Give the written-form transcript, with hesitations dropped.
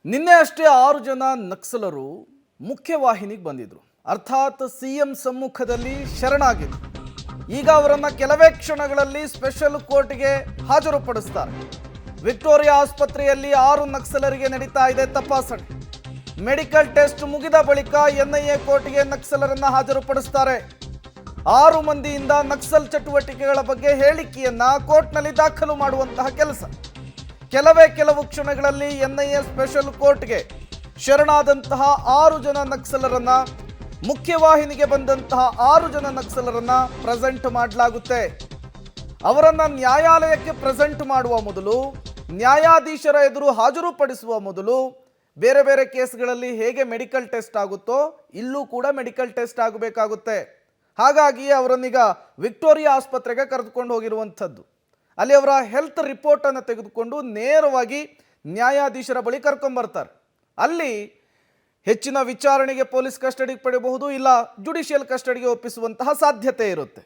ನಿನ್ನೆ ಅಷ್ಟೇ 6 ಜನ ನಕ್ಸಲರು ಮುಖ್ಯವಾಹಿನಿಗೆ ಬಂದಿದ್ರು. ಅರ್ಥಾತ್ ಸಿಎಂ ಸಮ್ಮುಖದಲ್ಲಿ ಶರಣಾಗಿದ್ರು. ಈಗ ಅವರನ್ನ ಕೆಲವೇ ಕ್ಷಣಗಳಲ್ಲಿ ಸ್ಪೆಷಲ್ ಕೋರ್ಟ್ಗೆ ಹಾಜರುಪಡಿಸ್ತಾರೆ. ವಿಕ್ಟೋರಿಯಾ ಆಸ್ಪತ್ರೆಯಲ್ಲಿ 6 ನಕ್ಸಲರಿಗೆ ನಡೀತಾ ಇದೆ ತಪಾಸಣೆ. ಮೆಡಿಕಲ್ ಟೆಸ್ಟ್ ಮುಗಿದ ಬಳಿಕ ಎನ್ಐಎ ಕೋರ್ಟ್ಗೆ ನಕ್ಸಲರನ್ನ ಹಾಜರುಪಡಿಸ್ತಾರೆ. 6 ಮಂದಿಯಿಂದ ನಕ್ಸಲ್ ಚಟುವಟಿಕೆಗಳ ಬಗ್ಗೆ ಹೇಳಿಕೆಯನ್ನ ಕೋರ್ಟ್ನಲ್ಲಿ ದಾಖಲು ಮಾಡುವಂತಹ ಕೆಲಸ. ಕೆಲವು ಕ್ಷಣಗಳಲ್ಲಿ ಎನ್ಐಎ ಸ್ಪೆಷಲ್ ಕೋರ್ಟ್ಗೆ ಶರಣಾದಂತಹ 6 ಜನ ನಕ್ಸಲರನ್ನ, ಮುಖ್ಯವಾಹಿನಿಗೆ ಬಂದಂತಹ 6 ಜನ ನಕ್ಸಲರನ್ನ ಪ್ರೆಸೆಂಟ್ ಮಾಡಲಾಗುತ್ತೆ. ಅವರನ್ನ ನ್ಯಾಯಾಲಯಕ್ಕೆ ಪ್ರೆಸೆಂಟ್ ಮಾಡುವ ಮೊದಲು, ನ್ಯಾಯಾಧೀಶರ ಎದುರು ಹಾಜರುಪಡಿಸುವ ಮೊದಲು ಬೇರೆ ಬೇರೆ ಕೇಸ್ಗಳಲ್ಲಿ ಹೇಗೆ ಮೆಡಿಕಲ್ ಟೆಸ್ಟ್ ಆಗುತ್ತೋ ಇಲ್ಲೂ ಕೂಡ ಮೆಡಿಕಲ್ ಟೆಸ್ಟ್ ಆಗಬೇಕಾಗುತ್ತೆ. ಹಾಗಾಗಿ ಅವರನ್ನೀಗ ವಿಕ್ಟೋರಿಯಾ ಆಸ್ಪತ್ರೆಗೆ ಕರೆದುಕೊಂಡು ಹೋಗಿರುವಂಥದ್ದು. ಅಲ್ಲಿ ಅವರ ಹೆಲ್ತ್ ರಿಪೋರ್ಟನ್ನು ತೆಗೆದುಕೊಂಡು ನೇರವಾಗಿ ನ್ಯಾಯಾಧೀಶರ ಬಳಿ ಕರ್ಕೊಂಡ್ಬರ್ತಾರೆ. ಅಲ್ಲಿ ಹೆಚ್ಚಿನ ವಿಚಾರಣೆಗೆ ಪೊಲೀಸ್ ಕಸ್ಟಡಿಗೆ ಪಡೆಯಬಹುದು, ಇಲ್ಲ ಜುಡಿಷಿಯಲ್ ಕಸ್ಟಡಿಗೆ ಒಪ್ಪಿಸುವಂತಹ ಸಾಧ್ಯತೆ ಇರುತ್ತೆ.